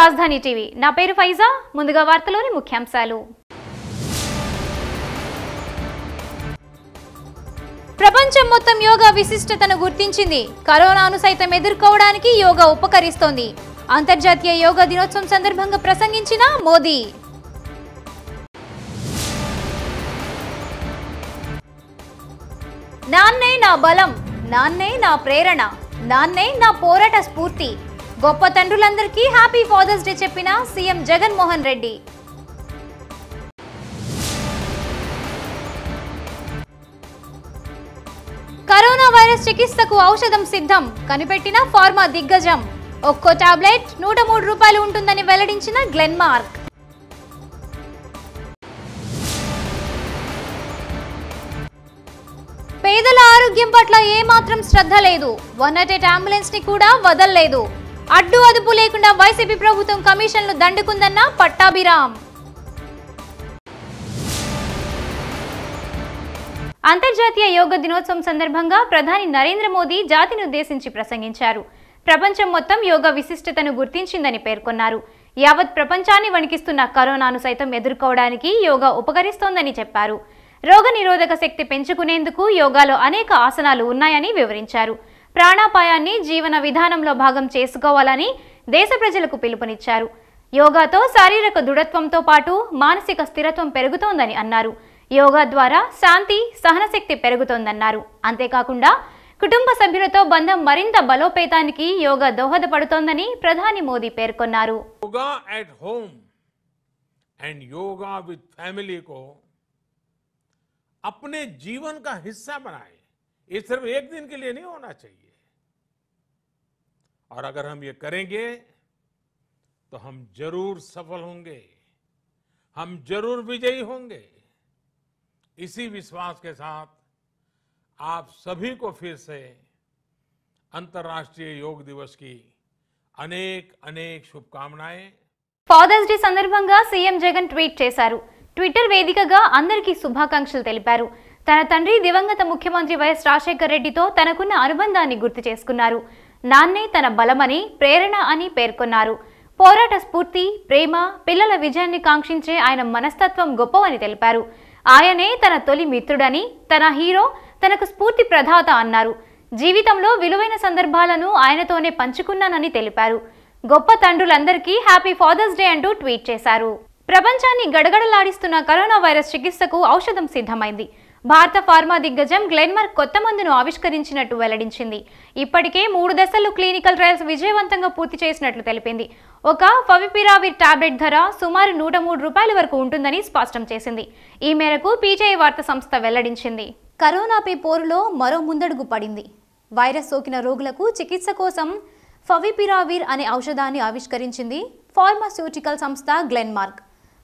రాజధాని టీవీ నా పేరు ఫైజా ముందుగా వార్తలోని ముఖ్యాంశాలు ప్రపంచం మొత్తం యోగా విశిష్టతను గుర్తించింది కరోనాను సైతం ఎదుర్కోవడానికి యోగా ఉపకరిస్తోంది అంతర్జాతీయ యోగా దినోత్సవం సందర్భంగా ప్రసంగించిన మోదీ నాన్నే నా బలం నాన్నే నా ప్రేరణ నాన్నే నా పోరాట స్ఫూర్తి గొప్ప తండ్రులందరికీ హ్యాపీ ఫాదర్స్ డే చెప్పిన CM Jaganmohan Reddy corona virus చికిత్సకు ఔషధం సిద్ధం కనిపెట్టిన ఫార్మా దిగ్గజం ఒక్కో టాబ్లెట్ 103 రూపాయలు ఉంటుందని వెల్లడించిన గ్లెన్మార్క్ పేదల ఆరోగ్యం పట్ల ఏమాత్రం శ్రద్ధ లేదు 108 అంబులెన్స్ ని కూడా వదల్లేదు అడ్డు అదుపు లేకుండా వైసీపీ ప్రభుత్వం కమిషన్లు దండుకుందన్న పట్టాభిరామ్ అంతర్జాతీయ యోగా దినోత్సవం సందర్భంగా ప్రధాని నరేంద్ర మోదీ జాతిని ఉద్దేశించి ప్రసంగించారు ప్రపంచం మొత్తం యోగా విశిష్టతను గుర్తించిందని పేర్కొన్నారు యావత్ ప్రపంచాన్ని వణికిస్తున్న కరోనాను సైతం ఎదుర్కోవడానికి యోగా ఉపకరిస్తోందని చెప్పారు రోగనిరోధక శక్తి పెంచుకునేందుకు యోగాలో అనేక ఆసనాలు ఉన్నాయని వివరించారు ప్రాణాపాయాన్ని జీవన విధానంలో భాగం చేసుకోవాలని దేశ ప్రజలకు పిలుపునిచ్చారు యోగాతో శారీరక దృఢత్వంతో పాటు మానసిక స్థిరత్వం పెరుగుతోందని అన్నారు యోగా ద్వారా శాంతి సహనశక్తి పెరుగుతోందన్నారు అంతేకాకుండా కుటుంబ సభ్యులతో బంధం మరింత బలోపేతానికి యోగా దోహదపడుతోందని ప్రధాని మోదీ పేర్కొన్నారు yoga at home and yoga with family को अपने जीवन का हिस्सा बनाए ये सिर्फ एक दिन के लिए नहीं होना चाहिए और अगर हम ये करेंगे तो हम जरूर सफल होंगे हम जरूर विजयी होंगे इसी विश्वास के साथ आप सभी को फिर से अंतर्राष्ट्रीय योग दिवस की अनेक अनेक शुभकामनाएं ఫాదర్స్ డే సందర్భంగా సీఎం జగన్ ట్వీట్ చేశారు ట్విట్టర్ వేదికగా అందరికీ శుభాకాంక్షలు తెలిపారు తన తండ్రి దివంగత ముఖ్యమంత్రి వైఎస్ రాజశేఖర్ రెడ్డితో తనకున్న అనుబంధాన్ని గుర్తు చేసుకున్నారు నాన్నే తన బలమని ప్రేరణ అని పేర్కొన్నారు పోరాట స్ఫూర్తి ప్రేమ పిల్లల విజయాన్ని కాంక్షించే ఆయన మనస్తత్వం గొప్పవని తెలిపారు ఆయనే తన తొలి మిత్రుడని తన హీరో తనకు స్ఫూర్తి ప్రదాత అన్నారు జీవితంలో విలువైన సందర్భాలను ఆయనతోనే పంచుకున్నానని తెలిపారు గొప్ప తండ్రులందరికీ హ్యాపీ ఫాదర్స్ డే అంటూ ట్వీట్ చేశారు ప్రపంచాన్ని గడగడలాడిస్తున్న కరోనా వైరస్ చికిత్సకు ఔషధం సిద్ధమైంది భారత ఫార్మా దిగ్గజం గ్లెన్మార్క్ కొత్త మందును ఆవిష్కరించినట్టు వెల్లడించింది ఇప్పటికే 3 దశలు క్లినికల్ ట్రయల్స్ విజయవంతంగా పూర్తి చేసినట్లు తెలిపింది ఒక ఫవిపిరావిర్ టాబ్లెట్ ధర సుమారు 103 రూపాయల వరకు ఉంటుందని స్పష్టం చేసింది ఈ మేరకు పీటీఐ వార్తా సంస్థ వెల్లడించింది కరోనాపై పోరులో మరో ముందడుగు పడింది వైరస్ సోకిన రోగులకు చికిత్స కోసం ఫవిపిరావిర్ అనే ఔషధాన్ని ఆవిష్కరించింది ఫార్మాస్యూటికల్ సంస్థ గ్లెన్మార్క్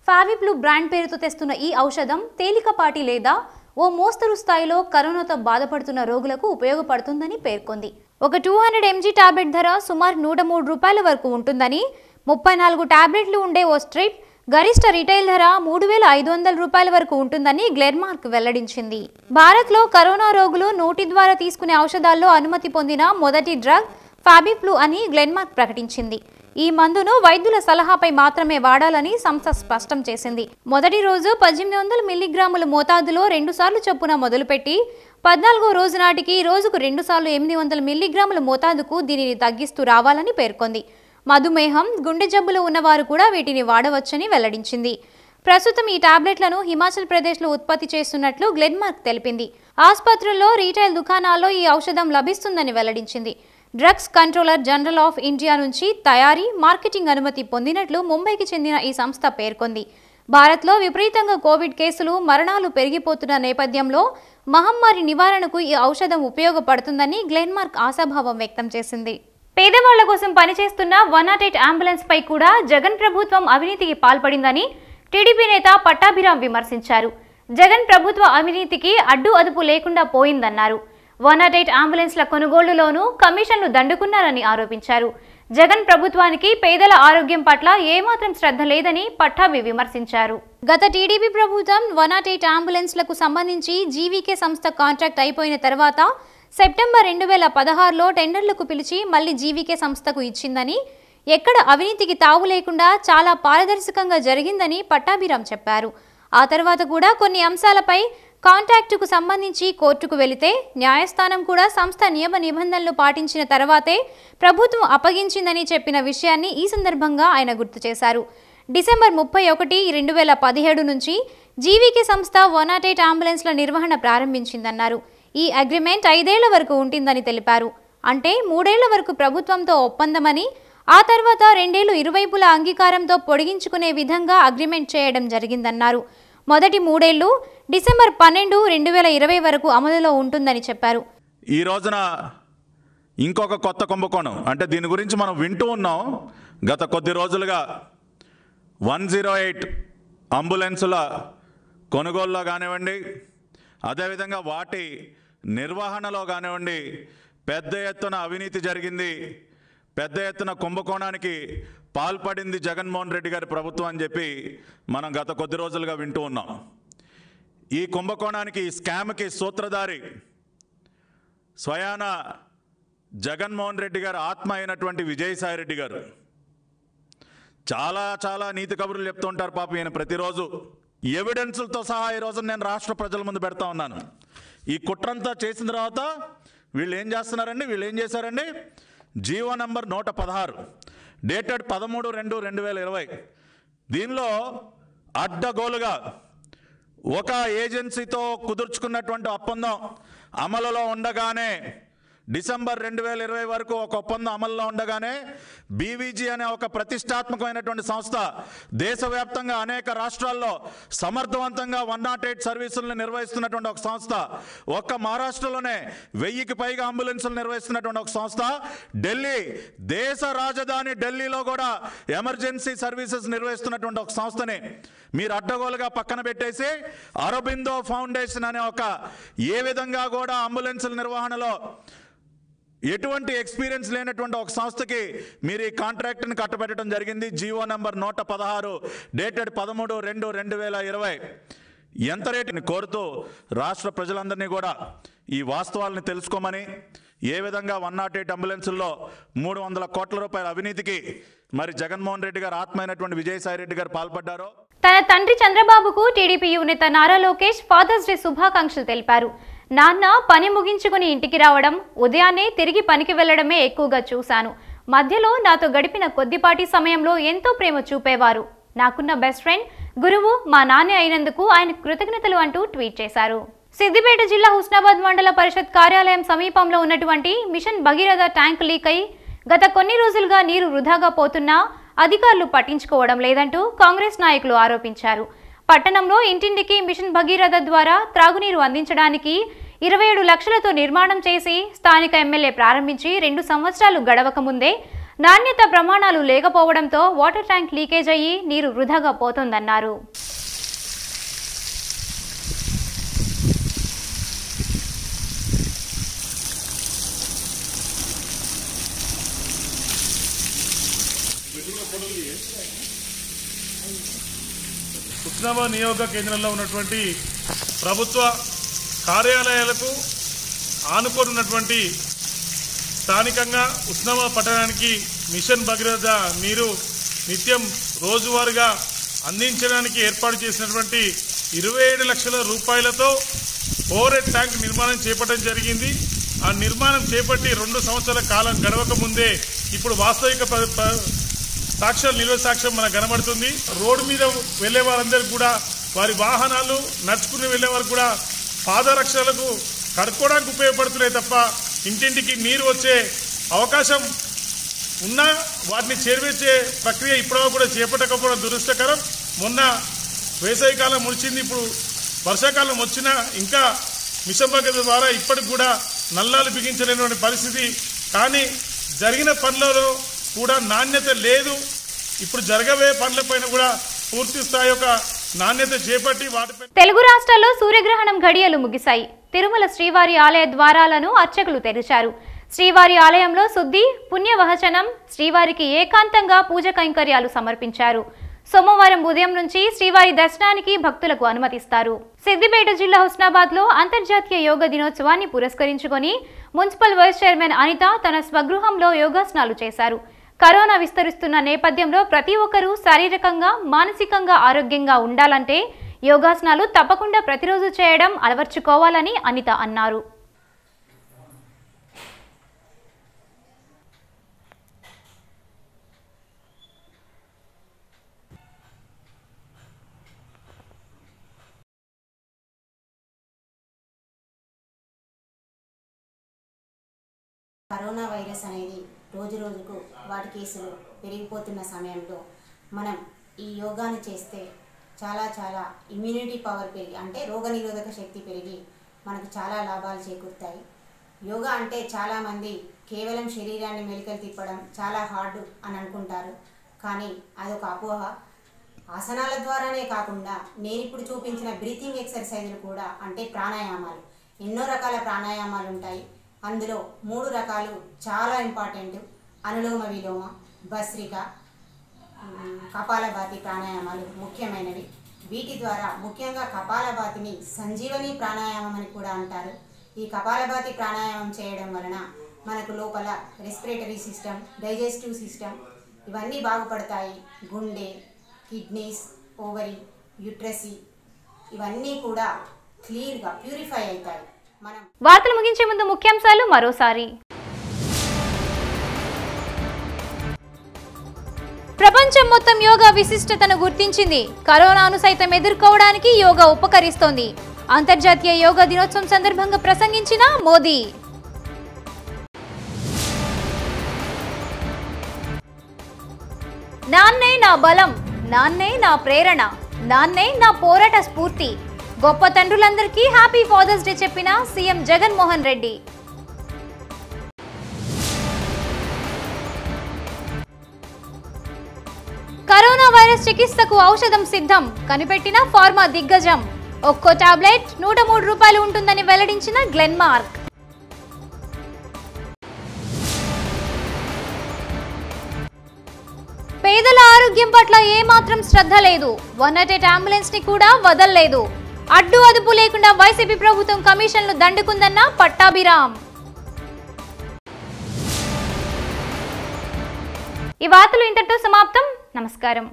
ఫావిప్లు బ్రాండ్ పేరుతో తెస్తున్న ఈ ఔషధం తేలికపాటి లేదా ఓ మోస్తరు స్థాయిలో కరోనాతో బాధపడుతున్న రోగులకు ఉపయోగపడుతుందని పేర్కొంది ఒక 200 mg టాబ్లెట్ ధర సుమారు 103 రూపాయల వరకు ఉంటుందని 34 టాబ్లెట్లు ఉండే ఓ స్ట్రిప్ గరిష్ట రిటైల్ ధర 3500 రూపాయల వరకు ఉంటుందని గ్లెన్మార్క్ వెల్లడించింది భారత్లో కరోనా రోగులు నోటి ద్వారా తీసుకునే ఔషధాల్లో అనుమతి పొందిన మొదటి డ్రగ్ ఫాబిప్లు అని గ్లెన్మార్క్ ప్రకటించింది ఈ మందును వైద్యుల సలహాపై మాత్రమే వాడాలని సంస్థ స్పష్టం చేసింది మొదటి రోజు 1800 మిల్లీగ్రాముల మోతాదులో 2 సార్లు చొప్పున మొదలుపెట్టి 14వ రోజు నాటికి రోజుకు 2 సార్లు 800 మిల్లీగ్రాముల మోతాదుకు దీనిని తగ్గిస్తూ రావాలని పేర్కొంది మధుమేహం గుండె జబ్బులు ఉన్నవారు కూడా వీటిని వాడవచ్చని వెల్లడించింది ప్రస్తుతం ఈ టాబ్లెట్లను హిమాచల్ ప్రదేశ్లో ఉత్పత్తి చేస్తున్నట్లు గ్లెన్మార్క్ తెలిపింది ఆసుపత్రుల్లో రీటైల్ దుకాణాల్లో ఈ ఔషధం లభిస్తుందని వెల్లడించింది drugs controller general of India నుంచి తయారీ మార్కెటింగ్ అనుమతి పొందినట్లు ముంబైకి చెందిన ఈ సంస్థ పేర్కొంది భారత్లో విపరీతంగా కోవిడ్ కేసులు మరణాలు పెరిగిపోతున్న నేపథ్యంలో మహమ్మారి నివారణకు ఈ ఔషధం ఉపయోగపడుతుందని గ్లెన్మార్క్ ఆశాభావం వ్యక్తం చేసింది పేదవాళ్ల కోసం పనిచేస్తున్న 108 అంబులెన్స్ పై కూడా జగన్ ప్రభుత్వం అవినీతికి పాల్పడిందని టీడీపీ నేత పట్టాభిరామ్ విమర్శించారు జగన్ ప్రభుత్వ అవినీతికి అడ్డు అదుపు లేకుండా పోయిందన్నారు 108 అంబులెన్స్ల కొనుగోలులోనూ కమిషన్లు దండుకున్నారని ఆరోపించారు జగన్ ప్రభుత్వానికి పేదల ఆరోగ్యం పట్ల ఏమాత్రం శ్రద్ధ లేదని పట్టాభి విమర్శించారు గత టీడీపీ ప్రభుత్వం 108 అంబులెన్స్లకు సంబంధించి జీవీకే సంస్థ కాంట్రాక్ట్ అయిపోయిన తర్వాత సెప్టెంబర్ 2016లో టెండర్లకు పిలిచి మళ్లీ జీవీకే సంస్థకు ఇచ్చిందని ఎక్కడ అవినీతికి తావు లేకుండా చాలా పారదర్శకంగా జరిగిందని పట్టాభిరామ్ చెప్పారు. ఆ తర్వాత కూడా కొన్ని అంశాలపై కాంట్రాక్టుకు సంబంధించి కోర్టుకు వెళితే న్యాయస్థానం కూడా సంస్థ నియమ నిబంధనలు పాటించిన తర్వాతే ప్రభుత్వం అప్పగించిందని చెప్పిన విషయాన్ని ఈ సందర్భంగా ఆయన గుర్తు చేశారు. డిసెంబర్ 31, 2017 నుంచి జీవీకే సంస్థ 108 అంబులెన్స్ల నిర్వహణ ప్రారంభించిందన్నారు. ఈ అగ్రిమెంట్ 5 ఏళ్ల వరకు ఉంటుందని తెలిపారు. అంటే 3 ఏళ్ల వరకు ప్రభుత్వంతో ఒప్పందమని, ఆ తర్వాత 2 ఏళ్లు ఇరువైపుల అంగీకారంతో పొడిగించుకునే విధంగా అగ్రిమెంట్ చేయడం జరిగిందన్నారు. మొదటి 3 ఏళ్లు డిసెంబర్ 12, 2020 వరకు అమలులో ఉంటుందని చెప్పారు. ఈ రోజున ఇంకొక కొత్త కుంభకోణం, అంటే దీని గురించి మనం వింటూ ఉన్నాం. గత కొద్ది రోజులుగా 108 అంబులెన్సుల కొనుగోలులో కానివ్వండి, అదేవిధంగా వాటి నిర్వహణలో కానివ్వండి, పెద్ద ఎత్తున అవినీతి జరిగింది, పెద్ద ఎత్తున కుంభకోణానికి పాల్పడింది జగన్మోహన్ రెడ్డి గారి ప్రభుత్వం అని చెప్పి మనం గత కొద్ది రోజులుగా వింటూ ఉన్నాం. ఈ కుంభకోణానికి, ఈ స్కామ్కి సూత్రధారి స్వయాన జగన్మోహన్ రెడ్డి గారు ఆత్మ అయినటువంటి విజయసాయి రెడ్డి గారు. చాలా నీతి కబుర్లు చెప్తూ ఉంటారు పాపం ఈయన ప్రతిరోజు. ఎవిడెన్స్లతో సహా ఈరోజు నేను రాష్ట్ర ప్రజల ముందు పెడతా ఉన్నాను. ఈ కుట్రంతా చేసిన తర్వాత వీళ్ళు ఏం చేస్తున్నారండి, వీళ్ళు ఏం చేశారండి, జీవో నంబర్ 116 డేటెడ్ 13/2/2020 దీనిలో అడ్డగోలుగా ఒక ఏజెన్సీతో కుదుర్చుకున్నటువంటి ఒప్పందం అమలులో ఉండగానే, డిసెంబర్ 2020 వరకు ఒక ఒప్పందం అమల్లో ఉండగానే బీవీజీ అనే ఒక ప్రతిష్టాత్మకమైనటువంటి సంస్థ దేశవ్యాప్తంగా అనేక రాష్ట్రాల్లో సమర్థవంతంగా 108 సర్వీసులను నిర్వహిస్తున్నటువంటి ఒక సంస్థ, ఒక్క మహారాష్ట్రలోనే 1000కి పైగా అంబులెన్సులు నిర్వహిస్తున్నటువంటి ఒక సంస్థ, ఢిల్లీ, దేశ రాజధాని ఢిల్లీలో కూడా ఎమర్జెన్సీ సర్వీసెస్ నిర్వహిస్తున్నటువంటి ఒక సంస్థని మీరు అడ్డగోలుగా పక్కన పెట్టేసి అరబిందో ఫౌండేషన్ అనే ఒక ఏ విధంగా కూడా అంబులెన్సుల నిర్వహణలో ఎటువంటి ఎక్స్పీరియన్స్ లేనటువంటి ఒక సంస్థకి మీరు ఈ కాంట్రాక్ట్ని కట్టబెట్టడం జరిగింది. జీవో నంబర్ 116 డేటెడ్ 13/2/2020 ఎంత రేటుని కోరుతూ రాష్ట్ర ప్రజలందరినీ కూడా ఈ వాస్తవాలను తెలుసుకోమని, ఏ విధంగా 108 అంబులెన్సుల్లో 300 కోట్ల రూపాయల అవినీతికి మరి జగన్మోహన్ రెడ్డి గారు ఆత్మ అయినటువంటి విజయసాయి రెడ్డి గారు పాల్పడ్డారో. తన తండ్రి చంద్రబాబుకు టీడీపీ యువనేత నారా లోకేష్ ఫాదర్స్ డే శుభాకాంక్షలు తెలిపారు. నాన్న పని ముగించుకుని ఇంటికి రావడం, ఉదయాన్నే తిరిగి పనికి వెళ్లడమే ఎక్కువగా చూశాను. మధ్యలో నాతో గడిపిన కొద్దిపాటి సమయంలో ఎంతో ప్రేమ చూపేవారు. నాకున్న బెస్ట్ ఫ్రెండ్, గురువు మా నాన్నే అయినందుకు ఆయన కృతజ్ఞతలు అంటూ ట్వీట్ చేశారు. సిద్దిపేట జిల్లా హుస్నాబాద్ మండల పరిషత్ కార్యాలయం సమీపంలో ఉన్నటువంటి మిషన్ భగీరథ ట్యాంక్ లీక్ అయి గత కొన్ని రోజులుగా నీరు వృధాగా పోతున్నా అధికారులు పట్టించుకోవడం లేదంటూ కాంగ్రెస్ నాయకులు ఆరోపించారు. పట్టణంలో ఇంటింటికి మిషన్ భగీరథ ద్వారా త్రాగునీరు అందించడానికి 27 లక్షలతో నిర్మాణం చేసి స్థానిక ఎమ్మెల్యే ప్రారంభించి 2 సంవత్సరాలు గడవక ముందే నాణ్యత ప్రమాణాలు లేకపోవడంతో వాటర్ ట్యాంక్ లీకేజ్ అయ్యి నీరు వృధాగా పోతోందన్నారు. హుస్నాబాద్ నియోజక కేంద్రంలో ఉన్నటువంటి ప్రభుత్వ కార్యాలయాలకు ఆనుకోనున్నటువంటి స్థానికంగా హుస్నాబాద్ పట్టణానికి మిషన్ భగీరథ నీరు నిత్యం రోజువారీగా అందించడానికి ఏర్పాటు చేసినటువంటి 27 లక్షల రూపాయలతో ఓవర్ హెడ్ ట్యాంక్ నిర్మాణం చేపట్టడం జరిగింది. ఆ నిర్మాణం చేపట్టి 2 సంవత్సరాల కాలం గడవక ముందే ఇప్పుడు వాస్తవిక సాక్ష్యాలు, నిల్వ సాక్ష్యం మనకు కనబడుతుంది. రోడ్డు మీద వెళ్లే వారందరికీ కూడా, వారి వాహనాలు నడుచుకుని వెళ్లే వారు కూడా పాదరక్షలకు కడుక్కోవడానికి ఉపయోగపడుతున్నాయి తప్ప ఇంటింటికి నీరు వచ్చే అవకాశం ఉన్నా వాటిని చేర్వేసే ప్రక్రియ ఇప్పటివరకు కూడా చేపట్టకపోవడం దురదృష్టకరం. మొన్న వేసవికాలం ముడిచింది, ఇప్పుడు వర్షాకాలం వచ్చినా ఇంకా మిషన్ భగీరథ ద్వారా ఇప్పటికి కూడా నల్లాలు బిగించలేనటువంటి పరిస్థితి. కానీ జరిగిన పనులలో కూడా నాణ్యత లేదు. ఇప్పుడు జరగబోయే పనులపైన కూడా పూర్తి స్థాయి యొక్క నాణ్యత చేపట్టి వాటిపై. తెలుగు రాష్ట్రాల్లో సూర్యగ్రహణం ఘడియలు ముగిశాయి. తిరుమల శ్రీవారి ఆలయ ద్వారాలను అర్చకులు తెరిచారు. శ్రీవారి ఆలయంలో శుద్ధి, పుణ్యవహచనం, శ్రీవారికి ఏకాంతంగా పూజ కైంకర్యాలు సమర్పించారు. సోమవారం ఉదయం నుంచి శ్రీవారి దర్శనానికి భక్తులకు అనుమతిస్తారు. సిద్దిపేట జిల్లా హుస్నాబాద్ లో అంతర్జాతీయ యోగా దినోత్సవాన్ని పురస్కరించుకొని మున్సిపల్ వైస్ చైర్మన్ అనిత తన స్వగృహంలో యోగాసనాలు చేశారు. కరోనా విస్తరిస్తున్న నేపథ్యంలో ప్రతి ఒక్కరూ శారీరకంగా మానసికంగా ఆరోగ్యంగా ఉండాలంటే యోగాసనాలు తప్పకుండా ప్రతిరోజు చేయడం అలవర్చుకోవాలని అనిత అన్నారు. కరోనా వైరస్ అనేది రోజు రోజుకు వాటి కేసులు పెరిగిపోతున్న సమయంలో మనం ఈ యోగాను చేస్తే చాలా ఇమ్యూనిటీ పవర్ పెరిగి అంటే రోగనిరోధక శక్తి పెరిగి మనకు చాలా లాభాలు చేకూరుతాయి. యోగా అంటే చాలామంది కేవలం శరీరాన్ని మెలికలు తిప్పడం చాలా హార్డ్ అని అనుకుంటారు. కానీ అదొక అపోహ. ఆసనాల ద్వారానే కాకుండా నేను ఇప్పుడు చూపించిన బ్రీతింగ్ ఎక్సర్సైజులు కూడా అంటే ప్రాణాయామాలు, ఎన్నో రకాల ప్రాణాయామాలు ఉంటాయి. అందులో 3 రకాలు చాలా ఇంపార్టెంట్. అనులోమ విలోమ, భస్త్రిక, కపాలభాతి ప్రాణాయామాలు ముఖ్యమైనవి. వీటి ద్వారా ముఖ్యంగా కపాలభాతిని సంజీవని ప్రాణాయామం అని కూడా అంటారు. ఈ కపాలభాతి ప్రాణాయామం చేయడం వలన మనకు లోపల రెస్పిరేటరీ సిస్టమ్, డైజెస్టివ్ సిస్టమ్ ఇవన్నీ బాగుపడతాయి. గుండె, కిడ్నీస్, ఓవరీ, యూట్రసి ఇవన్నీ కూడా క్లీన్గా ప్యూరిఫై అవుతాయి. వార్తలు ముగించే ముందు ముఖ్యాంశాలు మరోసారి. ప్రపంచం మొత్తం యోగా విశిష్టతను గుర్తించింది. కరోనాను సైతం ఎదుర్కోవడానికి యోగా ఉపకరిస్తోంది. అంతర్జాతీయ యోగా దినోత్సవం సందర్భంగా ప్రసంగించిన మోదీ. నాన్నే నా బలం, నాన్నే నా ప్రేరణ, నాన్నే నా పోరాట స్ఫూర్తి. గొప్ప తండ్రులందరికీ హ్యాపీ ఫాదర్స్ డే చెప్పిన CM Jaganmohan Reddy. Corona virus చికిత్సకు ఔషధం సిద్ధం, కనిపెట్టిన ఫార్మా దిగ్గజం. ఒక్కో టాబ్లెట్ 103 రూపాయలు ఉంటుందని వెల్లడించిన గ్లెన్మార్క్. పేదల ఆరోగ్యం పట్ల ఏమాత్రం శ్రద్ధ లేదు. 108 అంబులెన్స్ ని కూడా వదల్లేదు. అడ్డు అదుపు లేకుండా వైసీపీ ప్రభుత్వం కమిషన్లు దండుకుందన్న పట్టాభిరామ్. ఈ వార్తలు ఇంతటితో సమాప్తం. నమస్కారం.